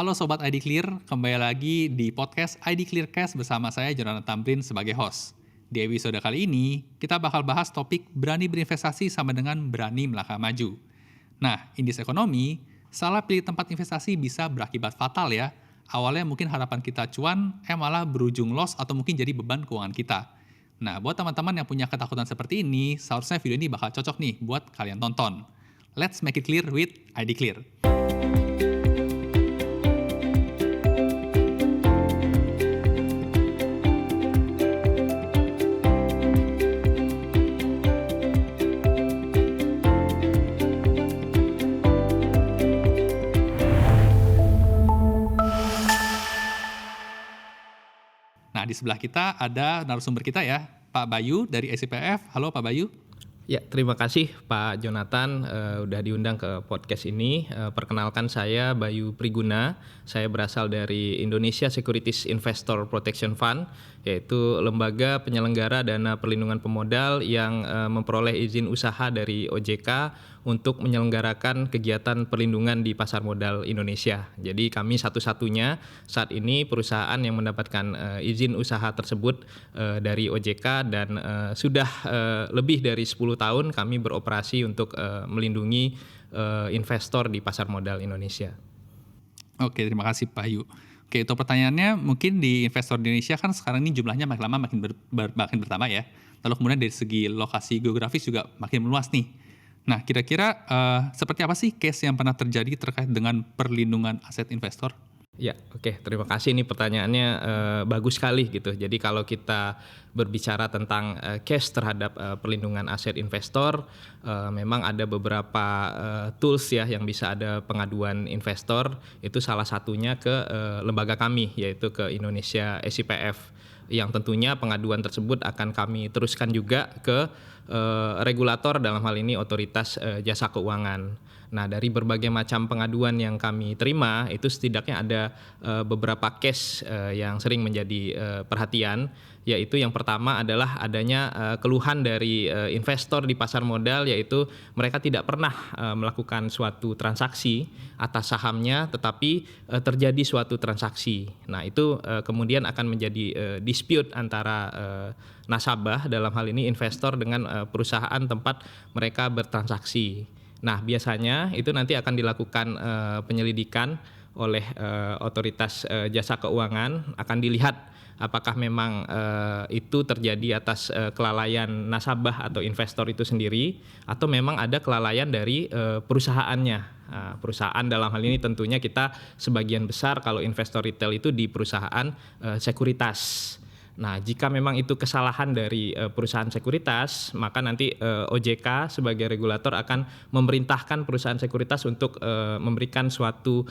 Halo Sobat ID Clear, kembali lagi di podcast ID Clearcast bersama saya Jonathan Tamrin sebagai host. Di episode kali ini, kita bakal bahas topik berani berinvestasi sama dengan berani melangkah maju. Nah, indeks ekonomi, salah pilih tempat investasi bisa berakibat fatal ya. Awalnya mungkin harapan kita cuan, malah berujung loss atau mungkin jadi beban keuangan kita. Nah, buat teman-teman yang punya ketakutan seperti ini, seharusnya video ini bakal cocok nih buat kalian tonton. Let's make it clear with ID Clear. Nah, di sebelah kita ada narasumber kita ya, Pak Bayu dari SIPF. Halo Pak Bayu. Ya, terima kasih Pak Jonathan udah diundang ke podcast ini. Perkenalkan saya Bayu Priguna. Saya berasal dari Indonesia Securities Investor Protection Fund, yaitu lembaga penyelenggara dana perlindungan pemodal yang memperoleh izin usaha dari OJK untuk menyelenggarakan kegiatan perlindungan di pasar modal Indonesia. Jadi kami satu-satunya saat ini perusahaan yang mendapatkan izin usaha tersebut dari OJK dan sudah lebih dari 10 tahun kami beroperasi untuk melindungi investor di pasar modal Indonesia. Oke, terima kasih Pak Bayu. Oke, untuk pertanyaannya mungkin di investor di Indonesia kan sekarang ini jumlahnya makin lama makin bertambah ya. Lalu kemudian dari segi lokasi geografis juga makin meluas nih. Nah, kira-kira seperti apa sih case yang pernah terjadi terkait dengan perlindungan aset investor? Ya, oke. Terima kasih. Ini pertanyaannya bagus sekali gitu. Jadi kalau kita berbicara tentang case terhadap perlindungan aset investor, memang ada beberapa tools ya yang bisa ada pengaduan investor. Itu salah satunya ke lembaga kami, yaitu ke Indonesia SIPF. Yang tentunya pengaduan tersebut akan kami teruskan juga ke regulator, dalam hal ini Otoritas Jasa Keuangan. Nah, dari berbagai macam pengaduan yang kami terima, itu setidaknya ada beberapa case yang sering menjadi perhatian, yaitu yang pertama adalah adanya keluhan dari investor di pasar modal, yaitu mereka tidak pernah melakukan suatu transaksi atas sahamnya, tetapi terjadi suatu transaksi. Nah, itu kemudian akan menjadi dispute antara nasabah, dalam hal ini investor, dengan perusahaan tempat mereka bertransaksi. Nah, biasanya itu nanti akan dilakukan penyelidikan oleh Otoritas Jasa Keuangan, akan dilihat apakah memang itu terjadi atas kelalaian nasabah atau investor itu sendiri, atau memang ada kelalaian dari perusahaannya. Perusahaan dalam hal ini tentunya kita sebagian besar kalau investor retail itu di perusahaan sekuritas. Nah, jika memang itu kesalahan dari perusahaan sekuritas, maka nanti OJK sebagai regulator akan memerintahkan perusahaan sekuritas untuk memberikan suatu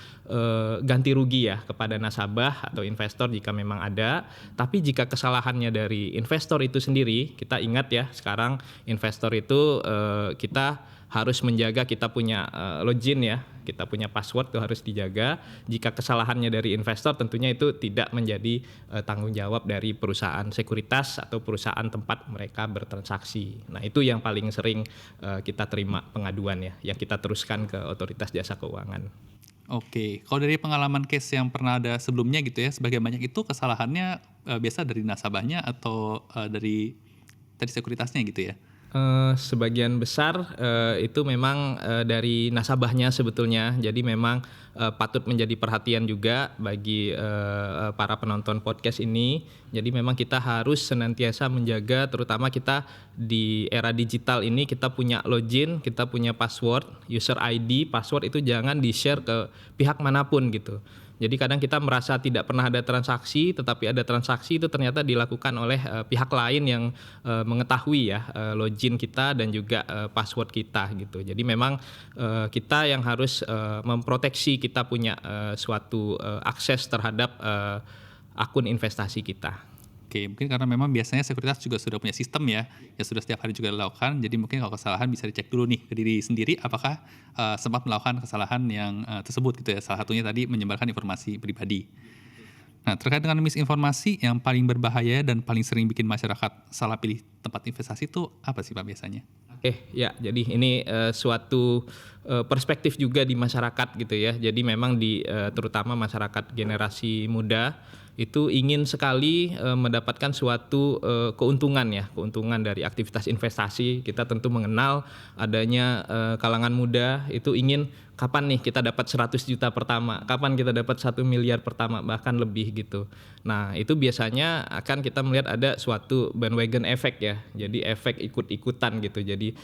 ganti rugi ya kepada nasabah atau investor jika memang ada. Tapi jika kesalahannya dari investor itu sendiri, kita ingat ya, sekarang investor itu kita harus menjaga, kita punya login ya, kita punya password itu harus dijaga. Jika kesalahannya dari investor, tentunya itu tidak menjadi tanggung jawab dari perusahaan sekuritas atau perusahaan tempat mereka bertransaksi. Nah, itu yang paling sering kita terima pengaduan ya, yang kita teruskan ke Otoritas Jasa Keuangan. Oke, kalau dari pengalaman case yang pernah ada sebelumnya gitu ya, sebagian banyak itu kesalahannya biasa dari nasabahnya atau dari sekuritasnya gitu ya? Sebagian besar itu memang dari nasabahnya sebetulnya. Jadi memang patut menjadi perhatian juga bagi para penonton podcast ini. Jadi memang kita harus senantiasa menjaga, terutama kita di era digital ini, kita punya login, kita punya password, user ID, password itu jangan di-share ke pihak manapun gitu. Jadi kadang kita merasa tidak pernah ada transaksi, tetapi ada transaksi itu ternyata dilakukan oleh pihak lain yang mengetahui ya login kita dan juga password kita gitu. Jadi memang kita yang harus memproteksi kita punya suatu akses terhadap akun investasi kita. Oke, mungkin karena memang biasanya sekuritas juga sudah punya sistem ya, yang sudah setiap hari juga dilakukan. Jadi mungkin kalau kesalahan bisa dicek dulu nih ke diri sendiri apakah sempat melakukan kesalahan yang tersebut gitu ya. Salah satunya tadi menyebarkan informasi pribadi. Nah, terkait dengan misinformasi yang paling berbahaya dan paling sering bikin masyarakat salah pilih tempat investasi itu apa sih Pak biasanya? Oke, ya, jadi ini suatu perspektif juga di masyarakat gitu ya. Jadi memang terutama masyarakat generasi muda itu ingin sekali mendapatkan suatu keuntungan dari aktivitas investasi. Kita tentu mengenal adanya kalangan muda itu ingin kapan nih kita dapat 100 juta pertama, kapan kita dapat 1 miliar pertama, bahkan lebih gitu. Nah, itu biasanya akan kita melihat ada suatu bandwagon effect ya. Jadi efek ikut-ikutan gitu. Jadi,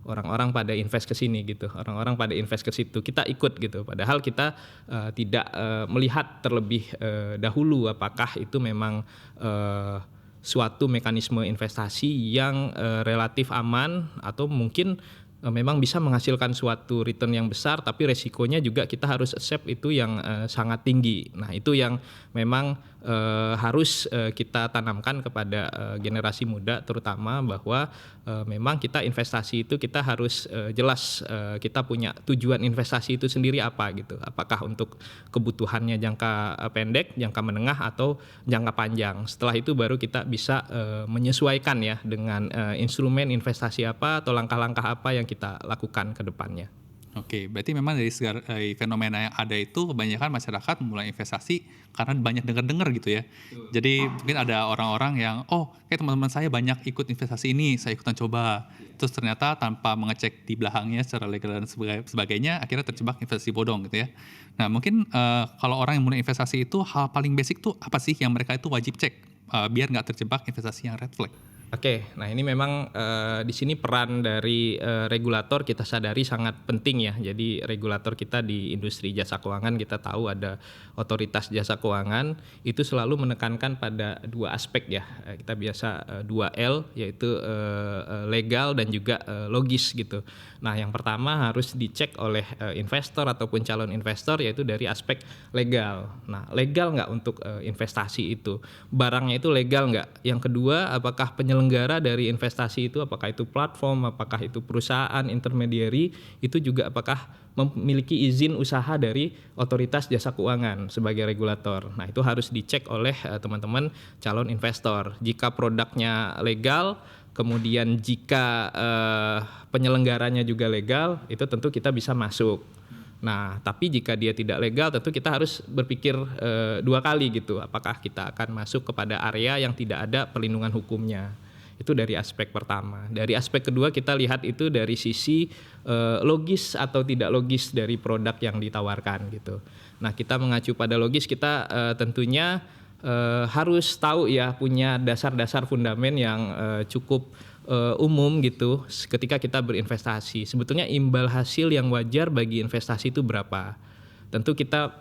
orang-orang pada invest ke sini gitu, orang-orang pada invest ke situ, kita ikut gitu. Padahal kita tidak melihat terlebih dahulu apakah itu memang suatu mekanisme investasi yang relatif aman atau mungkin memang bisa menghasilkan suatu return yang besar, tapi resikonya juga kita harus accept itu yang sangat tinggi. Nah, itu yang memang harus kita tanamkan kepada generasi muda terutama, bahwa memang kita investasi itu kita harus jelas kita punya tujuan investasi itu sendiri apa gitu. Apakah untuk kebutuhannya jangka pendek, jangka menengah, atau jangka panjang. Setelah itu baru kita bisa menyesuaikan ya dengan instrumen investasi apa atau langkah-langkah apa yang kita lakukan ke depannya. Oke, berarti memang dari fenomena yang ada itu kebanyakan masyarakat mulai investasi karena banyak dengar-dengar gitu ya. Jadi mungkin ada orang-orang yang, kayak teman-teman saya banyak ikut investasi ini, saya ikutan coba. Terus ternyata tanpa mengecek di belakangnya secara legal dan sebagainya, akhirnya terjebak investasi bodong gitu ya. Nah mungkin kalau orang yang mulai investasi itu, hal paling basic tuh apa sih yang mereka itu wajib cek biar nggak terjebak investasi yang red flag? Oke, nah ini memang di sini peran dari regulator kita sadari sangat penting ya. Jadi regulator kita di industri jasa keuangan, kita tahu ada otoritas jasa keuangan, itu selalu menekankan pada dua aspek ya. Kita biasa 2L, yaitu legal dan juga logis gitu. Nah, yang pertama harus dicek oleh investor ataupun calon investor, yaitu dari aspek legal. Nah, legal nggak untuk investasi itu? Barangnya itu legal nggak? Yang kedua, apakah penyelenggara dari investasi itu, apakah itu platform, apakah itu perusahaan intermediary, itu juga apakah memiliki izin usaha dari otoritas jasa keuangan sebagai regulator. Nah, itu harus dicek oleh teman-teman calon investor. Jika produknya legal, kemudian jika penyelenggaranya juga legal, itu tentu kita bisa masuk. Nah, tapi jika dia tidak legal, tentu kita harus berpikir dua kali gitu. Apakah kita akan masuk kepada area yang tidak ada perlindungan hukumnya? Itu dari aspek pertama. Dari aspek kedua kita lihat itu dari sisi logis atau tidak logis dari produk yang ditawarkan gitu. Nah, kita mengacu pada logis, kita tentunya harus tahu ya, punya dasar-dasar fundamen yang cukup umum gitu ketika kita berinvestasi. Sebetulnya imbal hasil yang wajar bagi investasi itu berapa? Tentu kita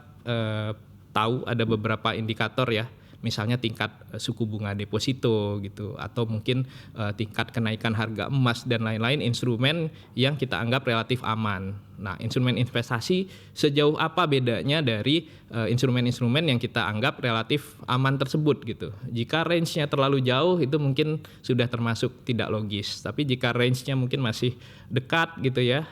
tahu ada beberapa indikator ya. Misalnya tingkat suku bunga deposito gitu, atau mungkin tingkat kenaikan harga emas dan lain-lain instrumen yang kita anggap relatif aman. Nah, instrumen investasi sejauh apa bedanya dari instrumen-instrumen yang kita anggap relatif aman tersebut gitu. Jika range-nya terlalu jauh, itu mungkin sudah termasuk tidak logis. Tapi jika range-nya mungkin masih dekat gitu ya,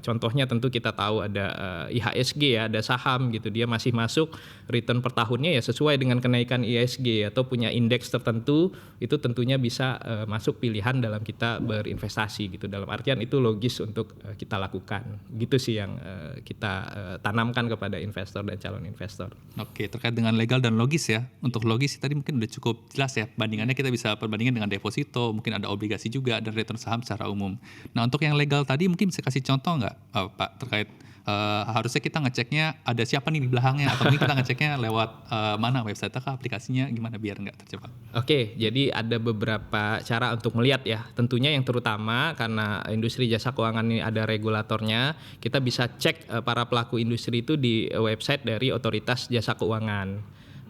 contohnya tentu kita tahu ada IHSG ya, ada saham gitu, dia masih masuk return per tahunnya ya sesuai dengan kenaikan IHSG atau punya indeks tertentu, itu tentunya bisa masuk pilihan dalam kita berinvestasi gitu. Dalam artian itu logis untuk kita lakukan. Gitu sih yang kita tanamkan kepada investor dan calon investor. Oke, terkait dengan legal dan logis ya. Untuk logis tadi mungkin udah cukup jelas ya. Bandingannya kita bisa perbandingan dengan deposito, mungkin ada obligasi juga, dan return saham secara umum. Nah, untuk yang legal tadi mungkin bisa kasih contoh nggak Pak terkait harusnya kita ngeceknya ada siapa nih di belakangnya, atau mungkin kita ngeceknya lewat mana, website kah, aplikasinya, gimana biar nggak terjebak? Oke, jadi ada beberapa cara untuk melihat ya. Tentunya yang terutama karena industri jasa keuangan ini ada regulatornya, kita bisa cek para pelaku industri itu di website dari otoritas jasa keuangan.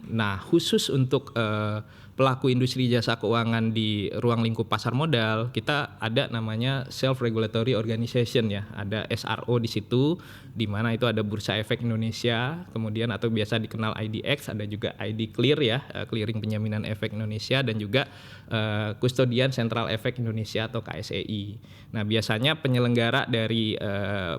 Nah, khusus untuk pelaku industri jasa keuangan di ruang lingkup pasar modal, kita ada namanya Self Regulatory Organization ya, ada SRO di situ, di mana itu ada Bursa Efek Indonesia, kemudian atau biasa dikenal IDX, ada juga ID Clear ya, Clearing Penjaminan Efek Indonesia, dan juga Kustodian Sentral Efek Indonesia atau KSEI. Nah, biasanya penyelenggara dari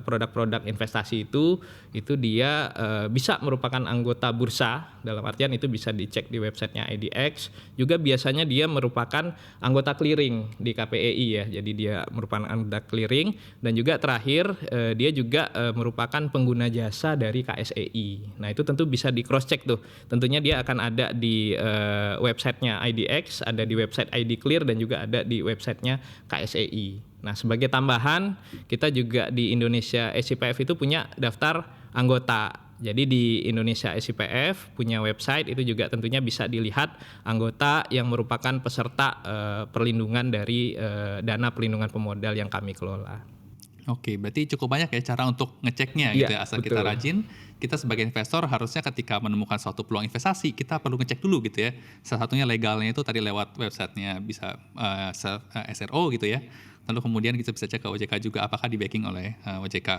produk-produk investasi itu dia bisa merupakan anggota bursa, dalam artian itu bisa dicek di websitenya IDX. juga biasanya dia merupakan anggota clearing di KPEI ya. Jadi dia merupakan anggota clearing dan juga terakhir dia juga merupakan pengguna jasa dari KSEI. Nah, itu tentu bisa di cross check tuh. Tentunya dia akan ada di websitenya IDX, ada di website ID Clear dan juga ada di websitenya KSEI. Nah, sebagai tambahan, kita juga di Indonesia SIPF itu punya daftar anggota. Jadi di Indonesia SIPF punya website, itu juga tentunya bisa dilihat anggota yang merupakan peserta perlindungan dari dana pelindungan pemodal yang kami kelola. Oke, berarti cukup banyak ya cara untuk ngeceknya gitu ya. Asal kita betul. rajin, kita sebagai investor harusnya ketika menemukan suatu peluang investasi, kita perlu ngecek dulu gitu ya. Salah satunya legalnya itu tadi lewat websitenya bisa SRO gitu ya. Lalu kemudian kita bisa cek ke OJK juga apakah di backing oleh OJK.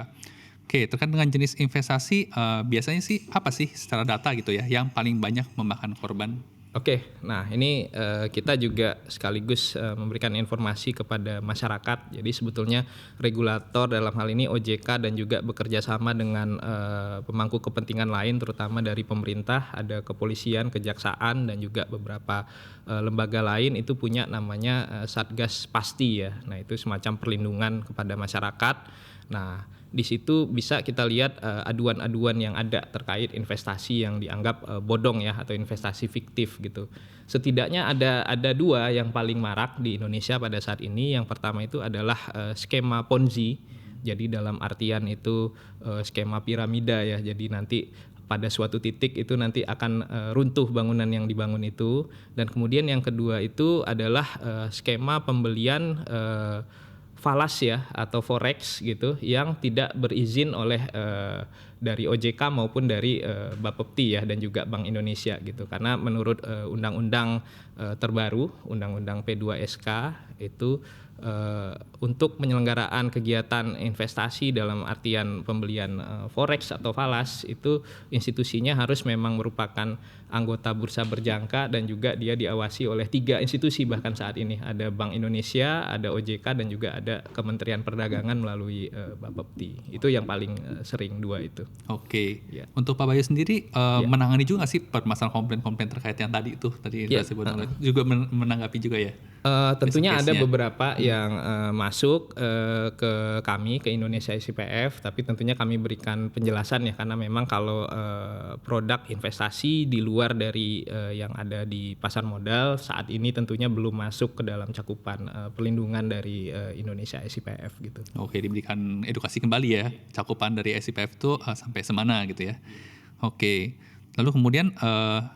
Oke, terkait dengan jenis investasi, biasanya sih apa sih secara data gitu ya yang paling banyak memakan korban? Oke, nah ini kita juga sekaligus memberikan informasi kepada masyarakat. Jadi sebetulnya regulator dalam hal ini OJK dan juga bekerja sama dengan pemangku kepentingan lain, terutama dari pemerintah, ada kepolisian, kejaksaan, dan juga beberapa lembaga lain itu punya namanya Satgas Pasti ya. Nah, itu semacam perlindungan kepada masyarakat. Nah, di situ bisa kita lihat aduan-aduan yang ada terkait investasi yang dianggap bodong ya atau investasi fiktif gitu. Setidaknya ada dua yang paling marak di Indonesia pada saat ini. Yang pertama itu adalah skema Ponzi. Jadi dalam artian itu skema piramida ya. Jadi nanti pada suatu titik itu nanti akan runtuh bangunan yang dibangun itu. Dan kemudian yang kedua itu adalah skema pembelian falas ya atau forex gitu yang tidak berizin oleh dari OJK maupun dari Bapepti ya dan juga Bank Indonesia gitu. Karena menurut undang-undang terbaru, Undang-Undang P2SK itu untuk penyelenggaraan kegiatan investasi dalam artian pembelian forex atau falas itu institusinya harus memang merupakan anggota bursa berjangka dan juga dia diawasi oleh 3 institusi bahkan saat ini. Ada Bank Indonesia, ada OJK dan juga ada Kementerian Perdagangan melalui Bapepti. Itu yang paling sering dua itu. Oke. Ya. Untuk Pak Bayu sendiri menangani juga nggak sih permasalahan komplain-komplain terkait yang tadi itu tadi investasi bodong juga menanggapi juga ya? Tentunya ada beberapa yang masuk ke kami ke Indonesia SIPF, tapi tentunya kami berikan penjelasan ya karena memang kalau produk investasi di luar dari yang ada di pasar modal saat ini tentunya belum masuk ke dalam cakupan perlindungan dari Indonesia SIPF gitu. Oke, diberikan edukasi kembali ya cakupan dari SIPF itu sampai semana gitu ya. Oke. Lalu kemudian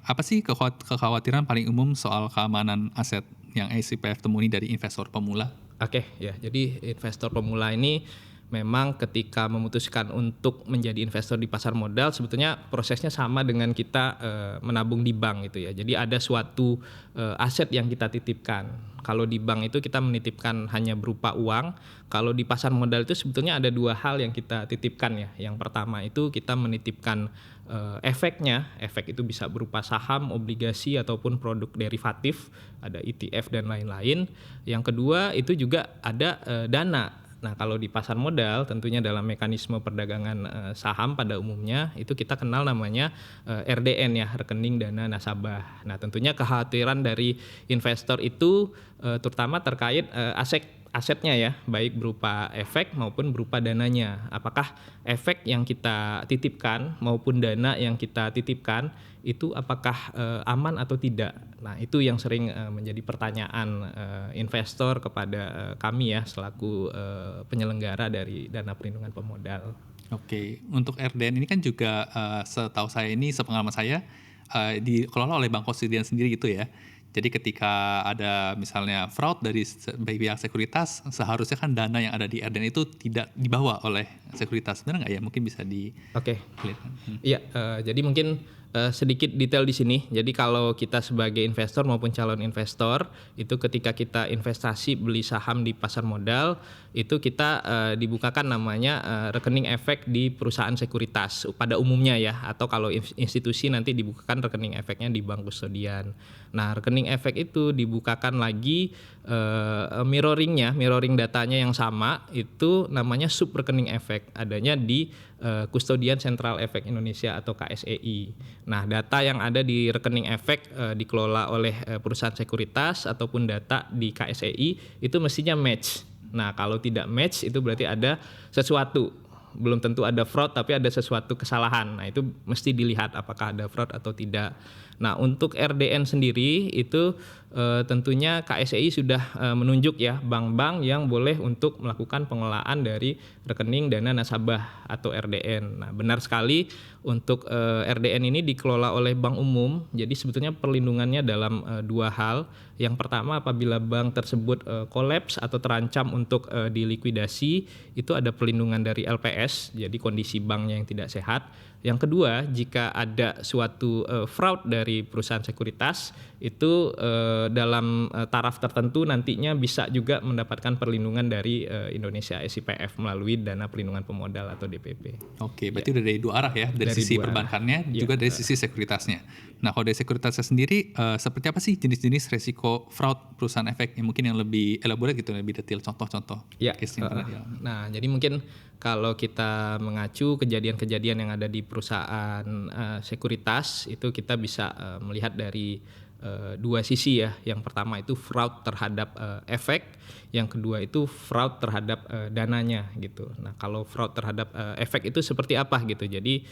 apa sih kekhawatiran paling umum soal keamanan aset yang SIPF temui dari investor pemula? Oke, ya. Jadi investor pemula ini memang ketika memutuskan untuk menjadi investor di pasar modal sebetulnya prosesnya sama dengan kita menabung di bank gitu ya. Jadi ada suatu aset yang kita titipkan. Kalau di bank itu kita menitipkan hanya berupa uang. Kalau di pasar modal itu sebetulnya ada 2 hal yang kita titipkan ya. Yang pertama itu kita menitipkan efeknya. Efek itu bisa berupa saham, obligasi ataupun produk derivatif, ada ETF dan lain-lain. Yang kedua itu juga ada dana. Nah, kalau di pasar modal tentunya dalam mekanisme perdagangan saham pada umumnya itu kita kenal namanya RDN ya, rekening dana nasabah. Nah, tentunya kekhawatiran dari investor itu terutama terkait asetnya ya, baik berupa efek maupun berupa dananya. Apakah efek yang kita titipkan maupun dana yang kita titipkan itu apakah aman atau tidak? Nah, itu yang sering menjadi pertanyaan investor kepada kami ya selaku penyelenggara dari dana perlindungan pemodal. Oke, untuk RDN ini kan juga setahu saya ini sepengalaman saya dikelola oleh Bank Konsilian sendiri gitu ya. Jadi ketika ada misalnya fraud dari pihak sekuritas, seharusnya kan dana yang ada di RDN itu tidak dibawa oleh sekuritas. Benar nggak ya? Mungkin bisa Oke. dilihat. Iya, jadi mungkin sedikit detail di sini. Jadi kalau kita sebagai investor maupun calon investor itu ketika kita investasi beli saham di pasar modal itu kita dibukakan namanya rekening efek di perusahaan sekuritas pada umumnya ya, atau kalau institusi nanti dibukakan rekening efeknya di bank kustodian. Nah, rekening efek itu dibukakan lagi mirroring datanya yang sama itu namanya sub rekening efek adanya di Kustodian Sentral Efek Indonesia atau KSEI. Nah, data yang ada di rekening efek dikelola oleh perusahaan sekuritas ataupun data di KSEI itu mestinya match. Nah, kalau tidak match itu berarti ada sesuatu. Belum tentu ada fraud tapi ada sesuatu kesalahan. Nah, itu mesti dilihat apakah ada fraud atau tidak. Nah, untuk RDN sendiri itu tentunya KSEI sudah menunjuk ya bank-bank yang boleh untuk melakukan pengelolaan dari rekening dana nasabah atau RDN. Nah, benar sekali untuk RDN ini dikelola oleh bank umum. Jadi sebetulnya perlindungannya dalam dua hal. Yang pertama, apabila bank tersebut kolaps atau terancam untuk dilikuidasi, itu ada perlindungan dari LPS, jadi kondisi banknya yang tidak sehat. Yang kedua, jika ada suatu fraud dari perusahaan sekuritas, itu dalam taraf tertentu nantinya bisa juga mendapatkan perlindungan dari Indonesia SIPF melalui dana perlindungan pemodal atau DPP. Oke, berarti udah dari dua arah ya, dari sisi perbankannya juga dari sisi sekuritasnya. Nah, kalau dari sekuritasnya sendiri, seperti apa sih jenis-jenis resiko fraud perusahaan efek yang mungkin yang lebih elaborate gitu, lebih detail, contoh-contoh case yang pernah dialami. Nah, jadi mungkin kalau kita mengacu kejadian-kejadian yang ada di perusahaan sekuritas, itu kita bisa melihat dari dua sisi ya. Yang pertama itu fraud terhadap efek, yang kedua itu fraud terhadap dananya gitu. Nah, kalau fraud terhadap efek itu seperti apa gitu. Jadi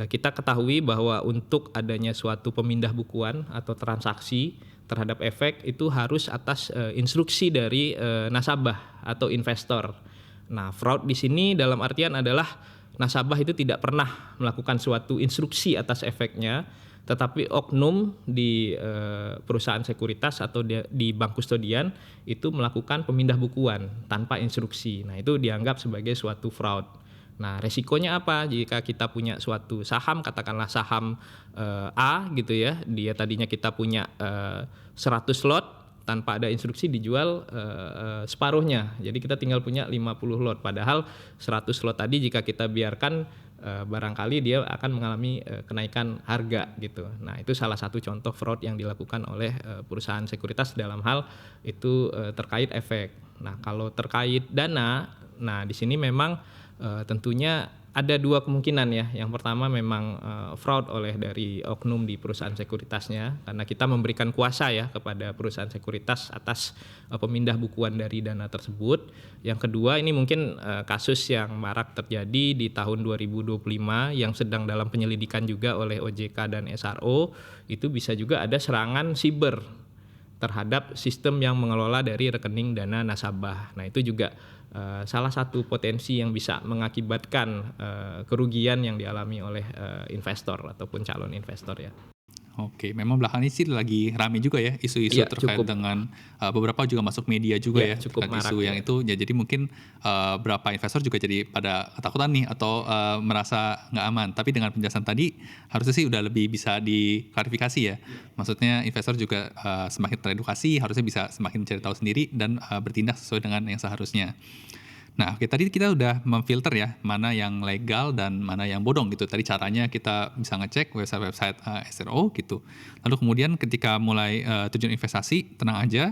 kita ketahui bahwa untuk adanya suatu pemindah bukuan atau transaksi terhadap efek itu harus atas instruksi dari nasabah atau investor. Nah, fraud di sini dalam artian adalah nasabah itu tidak pernah melakukan suatu instruksi atas efeknya, tetapi oknum di perusahaan sekuritas atau di bank kustodian itu melakukan pemindah bukuan tanpa instruksi. Nah, itu dianggap sebagai suatu fraud. Nah, resikonya apa? Jika kita punya suatu saham, katakanlah saham A gitu ya, dia tadinya kita punya 100 lot, tanpa ada instruksi dijual separuhnya. Jadi kita tinggal punya 50 lot. Padahal 100 lot tadi jika kita biarkan barangkali dia akan mengalami kenaikan harga gitu. Nah, itu salah satu contoh fraud yang dilakukan oleh perusahaan sekuritas dalam hal itu terkait efek. Nah, kalau terkait dana, nah di sini memang tentunya ada dua kemungkinan ya. Yang pertama memang fraud oleh dari oknum di perusahaan sekuritasnya karena kita memberikan kuasa ya kepada perusahaan sekuritas atas pemindah bukuan dari dana tersebut. Yang kedua ini mungkin kasus yang marak terjadi di tahun 2025 yang sedang dalam penyelidikan juga oleh OJK dan SRO, itu bisa juga ada serangan siber terhadap sistem yang mengelola dari rekening dana nasabah. Nah, itu juga salah satu potensi yang bisa mengakibatkan kerugian yang dialami oleh investor ataupun calon investor ya. Oke, memang belakangan ini sih lagi rame juga ya isu-isu terkait cukup. dengan beberapa juga masuk media juga ya cukup terkait isu marak, yang itu ya. Jadi mungkin beberapa investor juga jadi pada ketakutan nih atau merasa nggak aman. Tapi dengan penjelasan tadi harusnya sih udah lebih bisa diklarifikasi ya. Maksudnya investor juga semakin teredukasi, harusnya bisa semakin mencari tahu sendiri dan bertindak sesuai dengan yang seharusnya. Nah, oke, tadi kita udah memfilter ya mana yang legal dan mana yang bodong gitu. Tadi caranya kita bisa ngecek website-website SRO gitu. Lalu kemudian ketika mulai tujuan investasi, tenang aja.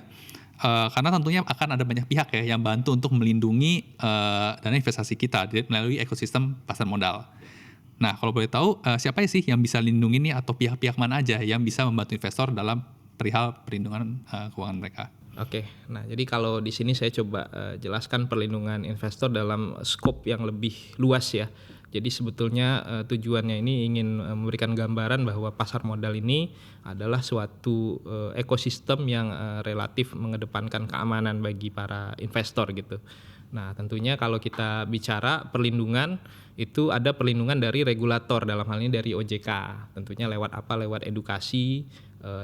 Karena tentunya akan ada banyak pihak ya yang bantu untuk melindungi dana investasi kita melalui ekosistem pasar modal. Nah, kalau boleh tahu siapa sih yang bisa lindungi nih atau pihak-pihak mana aja yang bisa membantu investor dalam perihal perlindungan keuangan mereka? Oke, nah jadi kalau di sini saya coba jelaskan perlindungan investor dalam skop yang lebih luas ya. Jadi sebetulnya tujuannya ini ingin memberikan gambaran bahwa pasar modal ini adalah suatu ekosistem yang relatif mengedepankan keamanan bagi para investor gitu. Nah, tentunya kalau kita bicara perlindungan, itu ada perlindungan dari regulator, dalam hal ini dari OJK. Tentunya lewat apa? Lewat edukasi,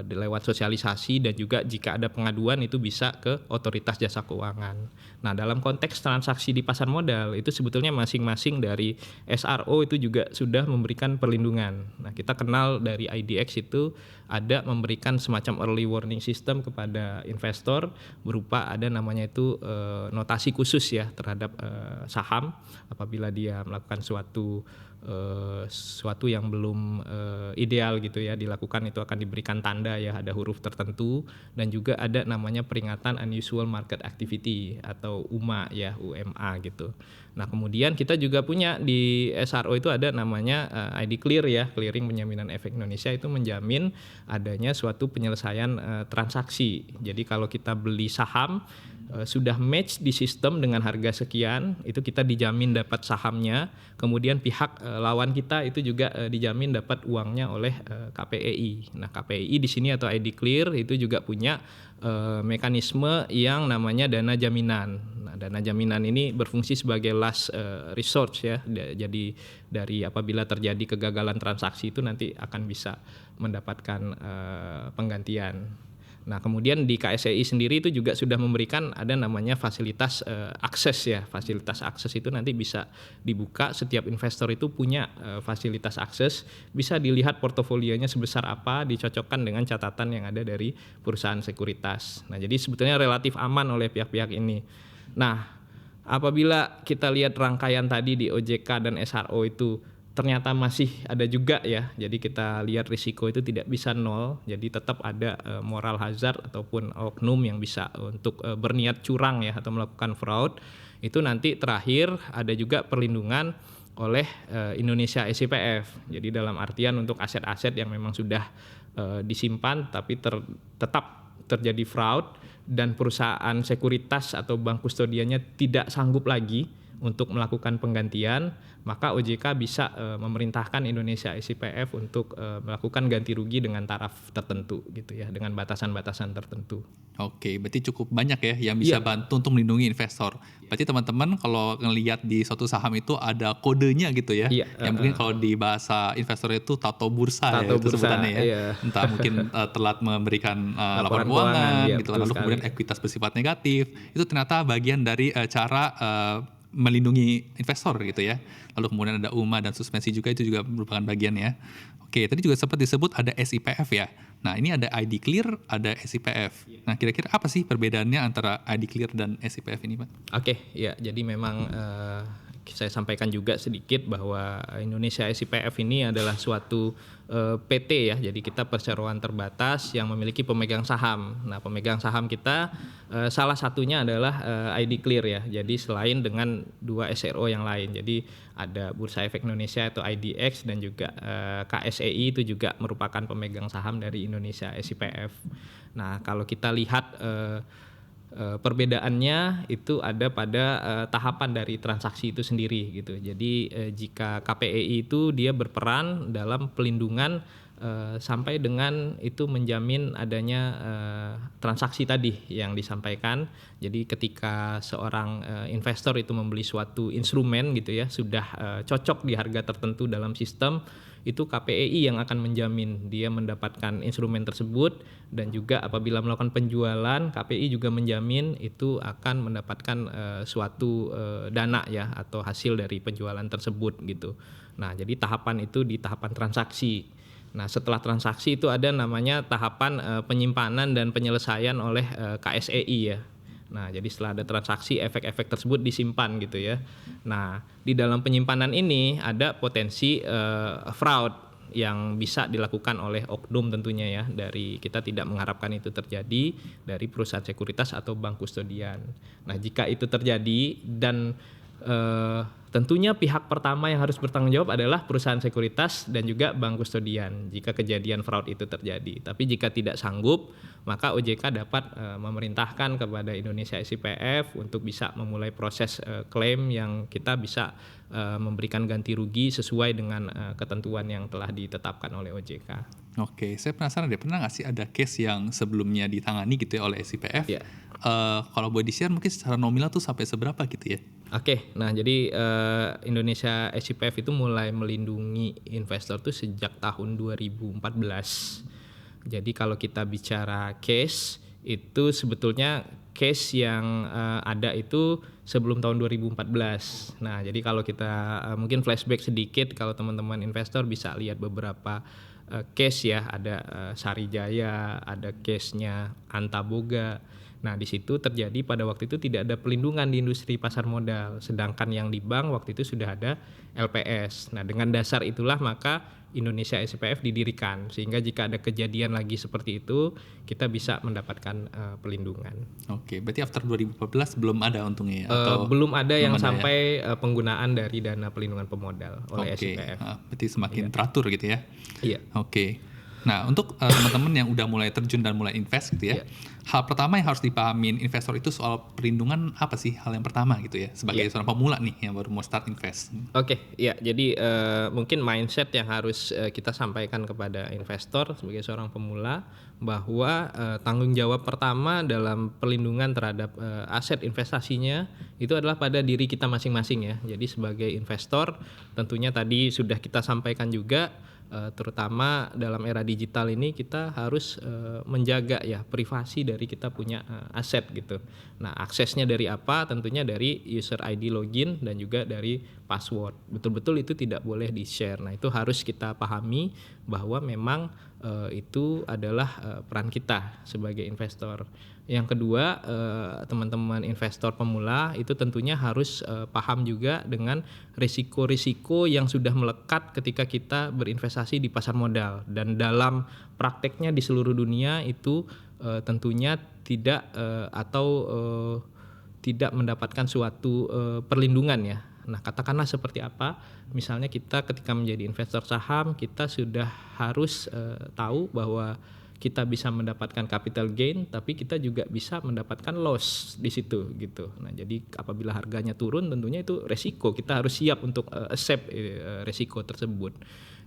lewat sosialisasi, dan juga jika ada pengaduan itu bisa ke otoritas jasa keuangan. Nah, dalam konteks transaksi di pasar modal itu sebetulnya masing-masing dari SRO itu juga sudah memberikan perlindungan. Nah, kita kenal dari IDX itu ada memberikan semacam early warning system kepada investor berupa ada namanya itu notasi khusus ya terhadap saham apabila dia melakukan suatu sesuatu yang belum ideal gitu ya dilakukan, itu akan diberikan tanda ya, ada huruf tertentu, dan juga ada namanya peringatan unusual market activity atau UMA ya, UMA gitu. Nah kemudian kita juga punya di SRO itu ada namanya ID Clear ya, Clearing Penjaminan Efek Indonesia, itu menjamin adanya suatu penyelesaian transaksi. Jadi kalau kita beli saham sudah match di sistem dengan harga sekian, itu kita dijamin dapat sahamnya, kemudian pihak lawan kita itu juga dijamin dapat uangnya oleh KPEI. Nah KPEI di sini atau ID Clear itu juga punya mekanisme yang namanya dana jaminan. Nah dana jaminan ini berfungsi sebagai last resort ya, jadi dari apabila terjadi kegagalan transaksi itu nanti akan bisa mendapatkan penggantian. Nah kemudian di KSEI sendiri itu juga sudah memberikan ada namanya fasilitas akses ya. Fasilitas akses itu nanti bisa dibuka, setiap investor itu punya fasilitas akses, bisa dilihat portofolionya sebesar apa, dicocokkan dengan catatan yang ada dari perusahaan sekuritas. Nah jadi sebetulnya relatif aman oleh pihak-pihak ini. Nah apabila kita lihat rangkaian tadi di OJK dan SRO itu ternyata masih ada juga ya, jadi kita lihat risiko itu tidak bisa nol, jadi tetap ada moral hazard ataupun oknum yang bisa untuk berniat curang ya atau melakukan fraud. Itu nanti terakhir ada juga perlindungan oleh Indonesia SIPF, jadi dalam artian untuk aset-aset yang memang sudah disimpan tapi tetap terjadi fraud dan perusahaan sekuritas atau bank kustodiannya tidak sanggup lagi untuk melakukan penggantian, maka OJK bisa memerintahkan Indonesia SIPF untuk melakukan ganti rugi dengan taraf tertentu gitu ya, dengan batasan-batasan tertentu. Oke, berarti cukup banyak ya yang bisa bantu untuk melindungi investor. Berarti teman-teman kalau ngelihat di suatu saham itu ada kodenya gitu ya, yang mungkin kalau di bahasa investor itu tato bursa ya, itu sebutannya ya. Entah mungkin telat memberikan laporan keuangan gitu, lalu kemudian ekuitas bersifat negatif, itu ternyata bagian dari cara melindungi investor gitu ya. Lalu kemudian ada UMA dan suspensi juga, itu juga merupakan bagian ya. Oke, tadi juga sempat disebut ada SIPF ya. Nah ini ada ID Clear, ada SIPF. Nah kira-kira apa sih perbedaannya antara ID Clear dan SIPF ini Pak? Oke, ya jadi memang saya sampaikan juga sedikit bahwa Indonesia SIPF ini adalah suatu PT ya, jadi kita perseroan terbatas yang memiliki pemegang saham. Nah pemegang saham kita salah satunya adalah ID Clear ya, jadi selain dengan dua SRO yang lain, jadi ada Bursa Efek Indonesia atau IDX dan juga KSEI itu juga merupakan pemegang saham dari Indonesia SIPF. Nah kalau kita lihat perbedaannya itu ada pada tahapan dari transaksi itu sendiri gitu. Jadi jika KPEI itu dia berperan dalam pelindungan sampai dengan itu menjamin adanya transaksi tadi yang disampaikan. Jadi ketika seorang investor itu membeli suatu instrumen gitu ya, sudah cocok di harga tertentu dalam sistem, itu KPEI yang akan menjamin dia mendapatkan instrumen tersebut, dan juga apabila melakukan penjualan KPI juga menjamin itu akan mendapatkan suatu dana ya atau hasil dari penjualan tersebut gitu. Nah jadi tahapan itu di tahapan transaksi. Nah setelah transaksi itu ada namanya tahapan penyimpanan dan penyelesaian oleh KSEI ya. Nah jadi setelah ada transaksi, efek-efek tersebut disimpan gitu ya. Nah di dalam penyimpanan ini ada potensi fraud yang bisa dilakukan oleh oknum tentunya ya, dari kita tidak mengharapkan itu terjadi dari perusahaan sekuritas atau bank kustodian. Nah jika itu terjadi dan tentunya pihak pertama yang harus bertanggung jawab adalah perusahaan sekuritas dan juga bank kustodian jika kejadian fraud itu terjadi. Tapi jika tidak sanggup, maka OJK dapat memerintahkan kepada Indonesia SIPF untuk bisa memulai proses klaim yang kita bisa memberikan ganti rugi sesuai dengan ketentuan yang telah ditetapkan oleh OJK. Oke, saya penasaran deh, pernah nggak sih ada case yang sebelumnya ditangani gitu ya oleh SIPF? Yeah. Kalau boleh di-share mungkin secara nominal tuh sampai seberapa gitu ya? Oke, nah jadi Indonesia SIPF itu mulai melindungi investor tuh sejak tahun 2014. Jadi kalau kita bicara case itu sebetulnya case yang ada itu sebelum tahun 2014. Nah jadi kalau kita mungkin flashback sedikit, kalau teman-teman investor bisa lihat beberapa case ya, ada Sarijaya, ada case-nya Antaboga. Nah, di situ terjadi pada waktu itu tidak ada pelindungan di industri pasar modal, sedangkan yang di bank waktu itu sudah ada LPS. Nah, dengan dasar itulah maka Indonesia SIPF didirikan, sehingga jika ada kejadian lagi seperti itu, kita bisa mendapatkan pelindungan. Oke, berarti after 2014 belum ada untungnya ya? Atau Belum ada belum yang ada ya? sampai penggunaan dari dana pelindungan pemodal oleh Oke, SIPF. berarti semakin teratur gitu ya? Iya. Oke. Nah, untuk teman-teman yang udah mulai terjun dan mulai invest gitu ya, Iya. hal pertama yang harus dipahamin investor itu soal perlindungan apa sih? Hal yang pertama gitu ya, sebagai seorang pemula nih yang baru mau start invest. Oke, ya. Jadi mungkin mindset yang harus kita sampaikan kepada investor sebagai seorang pemula bahwa tanggung jawab pertama dalam perlindungan terhadap aset investasinya itu adalah pada diri kita masing-masing ya. Jadi sebagai investor tentunya tadi sudah kita sampaikan juga, terutama dalam era digital ini kita harus menjaga ya privasi dari kita punya aset gitu. Nah, aksesnya dari apa? Tentunya dari user ID login dan juga dari password. Betul-betul itu tidak boleh di-share. Nah, itu harus kita pahami bahwa memang itu adalah peran kita sebagai investor. Yang kedua, teman-teman investor pemula itu tentunya harus paham juga dengan risiko-risiko yang sudah melekat ketika kita berinvestasi di pasar modal. Dan dalam prakteknya di seluruh dunia itu tentunya tidak tidak mendapatkan suatu perlindungan ya. Nah, katakanlah seperti apa? Misalnya kita ketika menjadi investor saham, kita sudah harus tahu bahwa kita bisa mendapatkan capital gain, tapi kita juga bisa mendapatkan loss di situ gitu. Nah, jadi apabila harganya turun, tentunya itu resiko. Kita harus siap untuk accept resiko tersebut.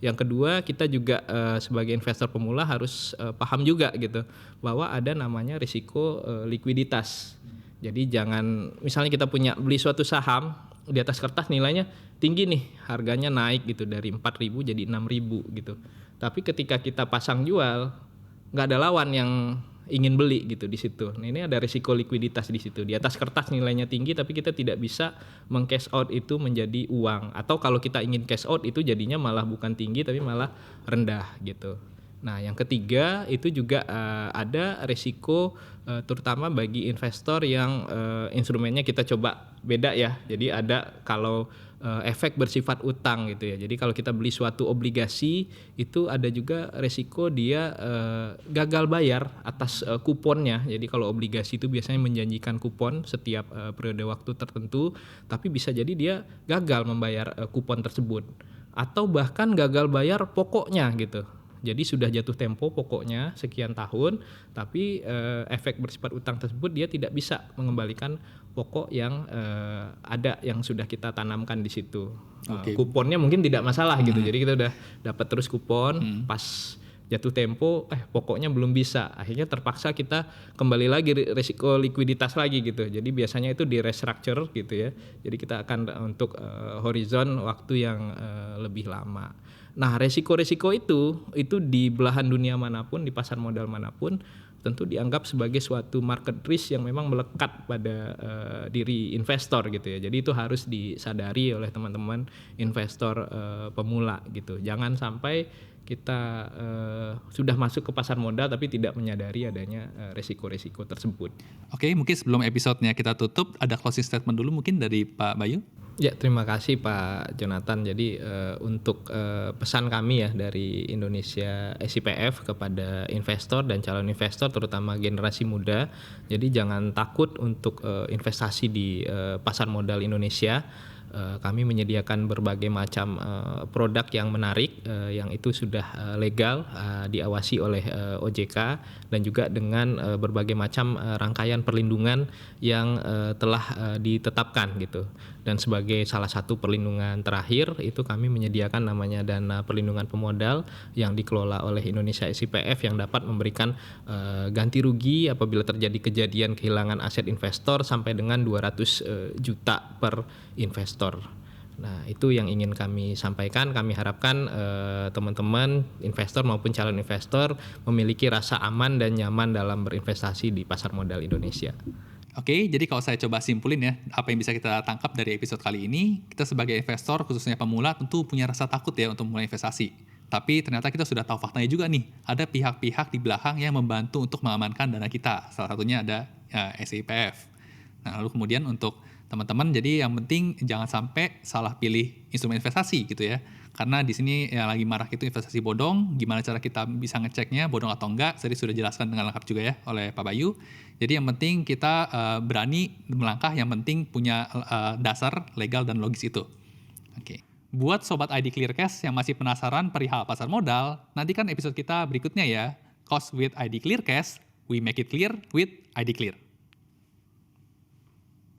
Yang kedua, kita juga sebagai investor pemula harus paham juga gitu bahwa ada namanya risiko likuiditas. Jadi jangan misalnya kita punya beli suatu saham di atas kertas nilainya tinggi nih, harganya naik gitu dari 4.000 jadi 6.000 gitu. Tapi ketika kita pasang jual, nggak ada lawan yang ingin beli gitu di situ. Nah, ini ada risiko likuiditas di situ. Di atas kertas nilainya tinggi tapi kita tidak bisa meng-cash out itu menjadi uang. Atau kalau kita ingin cash out itu jadinya malah bukan tinggi tapi malah rendah gitu. Nah, yang ketiga itu juga ada risiko terutama bagi investor yang instrumennya kita coba beda ya. Jadi ada kalau efek bersifat utang gitu ya. Jadi kalau kita beli suatu obligasi itu ada juga risiko dia gagal bayar atas kuponnya. Jadi kalau obligasi itu biasanya menjanjikan kupon setiap periode waktu tertentu, tapi bisa jadi dia gagal membayar kupon tersebut. Atau bahkan gagal bayar pokoknya gitu. Jadi sudah jatuh tempo pokoknya sekian tahun, tapi efek bersifat utang tersebut dia tidak bisa mengembalikan pokok yang ada yang sudah kita tanamkan di situ. Okay. Kuponnya mungkin tidak masalah gitu, jadi kita udah dapat terus kupon, pas jatuh tempo, pokoknya belum bisa. Akhirnya terpaksa kita kembali lagi risiko likuiditas lagi gitu. Jadi biasanya itu di restructure gitu ya. Jadi kita akan untuk horizon waktu yang lebih lama. Nah, resiko-resiko itu di belahan dunia manapun, di pasar modal manapun, tentu dianggap sebagai suatu market risk yang memang melekat pada diri investor gitu ya. Jadi itu harus disadari oleh teman-teman investor pemula gitu. Jangan sampai kita sudah masuk ke pasar modal tapi tidak menyadari adanya resiko-resiko tersebut. Oke, mungkin sebelum episodenya kita tutup, ada closing statement dulu mungkin dari Pak Bayu. Ya, terima kasih Pak Jonathan. Jadi untuk pesan kami ya dari Indonesia SIPF kepada investor dan calon investor terutama generasi muda. Jadi jangan takut untuk investasi di pasar modal Indonesia. Kami menyediakan berbagai macam produk yang menarik yang itu sudah legal diawasi oleh OJK dan juga dengan berbagai macam rangkaian perlindungan yang telah ditetapkan gitu. Dan sebagai salah satu perlindungan terakhir itu kami menyediakan namanya dana perlindungan pemodal yang dikelola oleh Indonesia SIPF yang dapat memberikan ganti rugi apabila terjadi kejadian kehilangan aset investor sampai dengan 200 juta per investor. Nah, itu yang ingin kami sampaikan. Kami harapkan teman-teman investor maupun calon investor memiliki rasa aman dan nyaman dalam berinvestasi di pasar modal Indonesia. Oke, jadi kalau saya coba simpulin ya, apa yang bisa kita tangkap dari episode kali ini, kita sebagai investor, khususnya pemula, tentu punya rasa takut ya untuk mulai investasi. Tapi ternyata kita sudah tahu faktanya juga nih, ada pihak-pihak di belakang yang membantu untuk mengamankan dana kita. Salah satunya ada SIPF. Nah, lalu kemudian untuk teman-teman, jadi yang penting jangan sampai salah pilih instrumen investasi gitu ya. Karena di sini yang lagi marak itu investasi bodong, gimana cara kita bisa ngeceknya bodong atau enggak, tadi sudah jelaskan dengan lengkap juga ya oleh Pak Bayu. Jadi yang penting kita berani melangkah, yang penting punya dasar legal dan logis itu. Oke. Buat Sobat ID Clear Cash yang masih penasaran perihal pasar modal, nantikan episode kita berikutnya ya. Cost with ID Clear Cash, we make it clear with ID Clear.